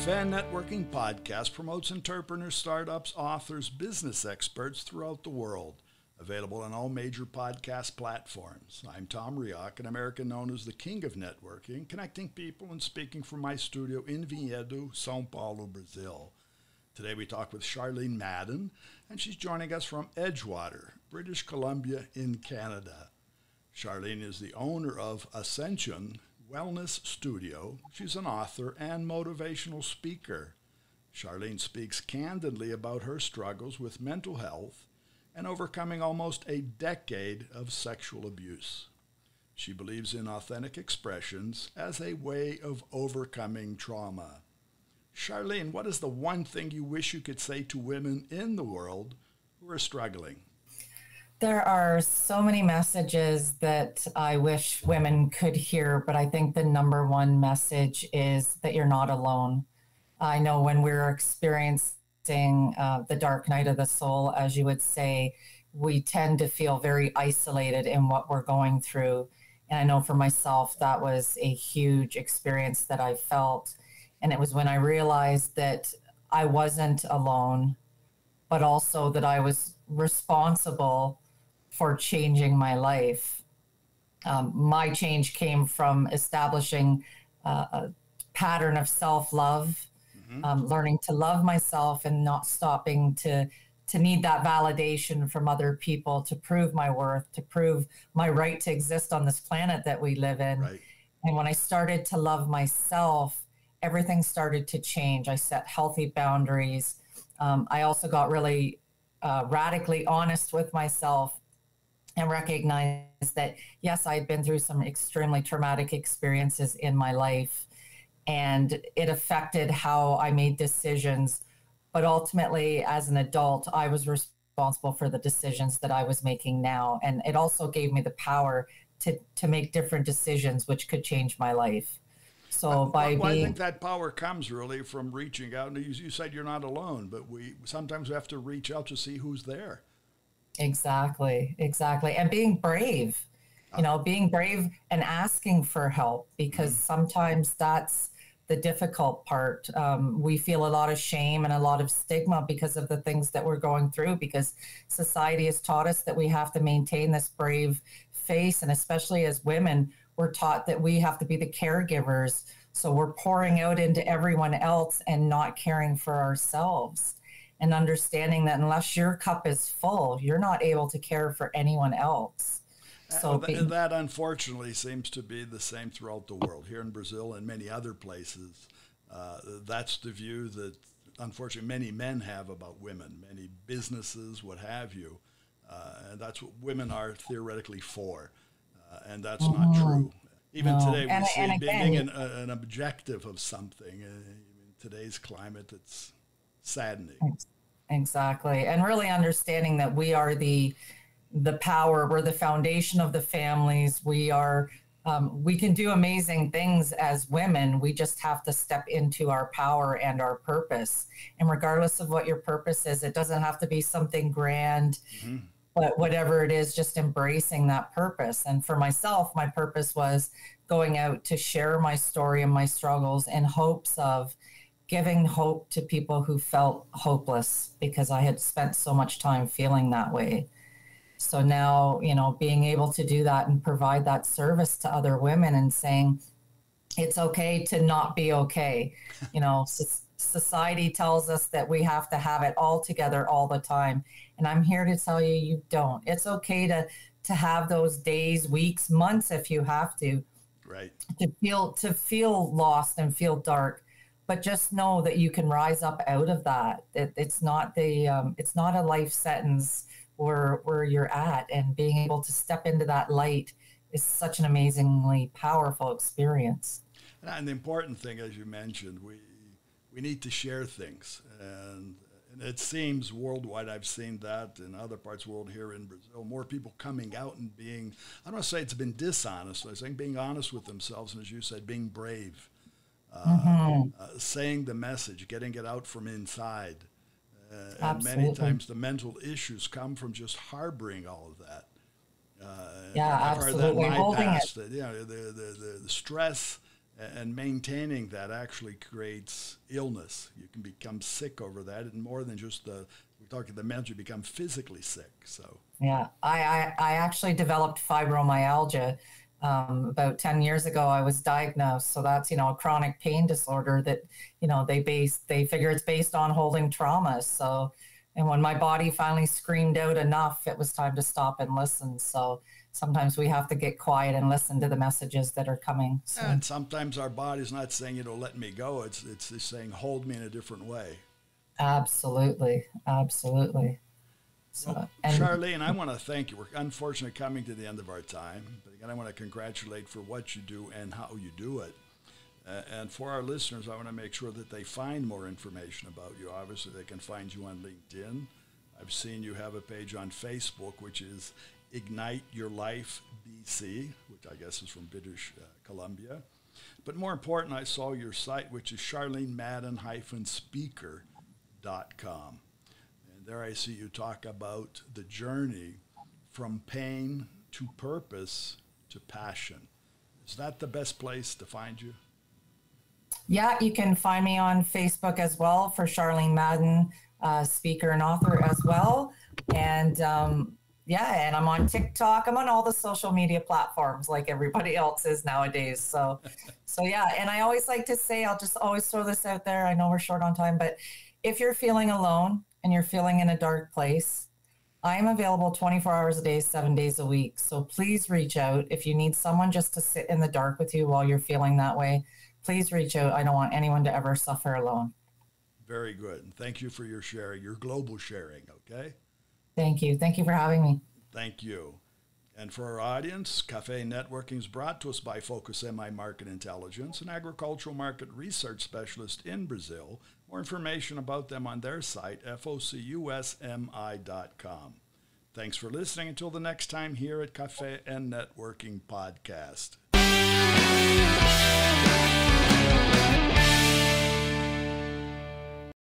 Café and Networking Podcast promotes entrepreneurs, startups, authors, business experts throughout the world. Available on all major podcast platforms. I'm Tom Reaoch, an American known as the King of Networking, connecting people and speaking from my studio in Vinhedo, São Paulo, Brazil. Today we talk with Charlene Madden, and she's joining us from Edgewater, British Columbia in Canada. Charlene is the owner of Ascencion Wellness Studio. She's an author and motivational speaker. Charlene speaks candidly about her struggles with mental health and overcoming almost a decade of sexual abuse. She believes in authentic expressions as a way of overcoming trauma. Charlene, what is the one thing you wish you could say to women in the world who are struggling? There are so many messages that I wish women could hear, but I think the number one message is that you're not alone. I know when we're experiencing the dark night of the soul, as you would say, we tend to feel very isolated in what we're going through. And I know for myself, that was a huge experience that I felt. And it was when I realized that I wasn't alone, but also that I was responsible for changing my life. My change came from establishing a pattern of self-love, learning to love myself and not stopping to need that validation from other people to prove my worth, to prove my right to exist on this planet that we live in. Right. And when I started to love myself, everything started to change. I set healthy boundaries. I also got really radically honest with myself and recognized that, yes, I had been through some extremely traumatic experiences in my life, and it affected how I made decisions. But ultimately, as an adult, I was responsible for the decisions that I was making now. And it also gave me the power to make different decisions, which could change my life. So I think that power comes really from reaching out. And you said you're not alone, but sometimes we have to reach out to see who's there. Exactly. And being brave, being brave and asking for help, because sometimes that's the difficult part. We feel a lot of shame and a lot of stigma because of the things that we're going through, because society has taught us that we have to maintain this brave face. And especially as women, we're taught that we have to be the caregivers. So we're pouring out into everyone else and not caring for ourselves, and understanding that unless your cup is full, you're not able to care for anyone else. So that unfortunately seems to be the same throughout the world. Here in Brazil and many other places, that's the view that unfortunately many men have about women, many businesses, what have you. And that's what women are theoretically for. And that's not true. Even today, we see being an objective of something. In today's climate, it's saddening. Exactly. And really understanding that we are the power, we're the foundation of the families. We can do amazing things as women. We just have to step into our power and our purpose. And regardless of what your purpose is, it doesn't have to be something grand, but whatever it is, just embracing that purpose. And for myself, my purpose was going out to share my story and my struggles in hopes of giving hope to people who felt hopeless, because I had spent so much time feeling that way. So now, being able to do that and provide that service to other women and saying, it's okay to not be okay. Society tells us that we have to have it all together all the time. And I'm here to tell you, you don't. It's okay to have those days, weeks, months, if you have to, right, to feel lost and feel dark. But just know that you can rise up out of that. It's not a life sentence where you're at, and being able to step into that light is such an amazingly powerful experience. And the important thing, as you mentioned, we need to share things, and it seems worldwide. I've seen that in other parts of the world. Here in Brazil, more people coming out and being, I don't want to say it's been dishonest, I think being honest with themselves, and as you said, being brave. Saying the message, getting it out from inside. And many times the mental issues come from just harboring all of that. Absolutely. The stress And maintaining that actually creates illness. You can become sick over that, and more than just we're talking the mental, you become physically sick. So yeah, I actually developed fibromyalgia about 10 years ago. I was diagnosed, so that's a chronic pain disorder that they figure it's based on holding traumas. So, and when my body finally screamed out enough, it was time to stop and listen. So sometimes we have to get quiet and listen to the messages that are coming. So. And sometimes our body's not saying, let me go. It's saying, hold me in a different way. Absolutely. Absolutely. So, well, Charlene, I want to thank you. We're unfortunately coming to the end of our time. But again, I want to congratulate for what you do and how you do it. And for our listeners, I want to make sure that they find more information about you. Obviously, they can find you on LinkedIn. I've seen you have a page on Facebook, which is Ignite Your Life BC, which I guess is from British Columbia. But more important, I saw your site, which is charlenemadden-speaker.com. And there I see you talk about the journey from pain to purpose to passion. Is that the best place to find you? Yeah, you can find me on Facebook as well for Charlene Madden, speaker and author as well. And and I'm on TikTok. I'm on all the social media platforms like everybody else is nowadays. So yeah. And I always like to say, I'll just always throw this out there. I know we're short on time, but if you're feeling alone and you're feeling in a dark place, I'm available 24 hours a day, 7 days a week. So please reach out. If you need someone just to sit in the dark with you while you're feeling that way, please reach out. I don't want anyone to ever suffer alone. Very good. And thank you for your sharing, your global sharing, okay? Thank you. Thank you for having me. Thank you. And for our audience, Café and Networking is brought to us by Focus MI Market Intelligence, an agricultural market research specialist in Brazil. More information about them on their site, focusmi.com. Thanks for listening. Until the next time here at Café and Networking Podcast.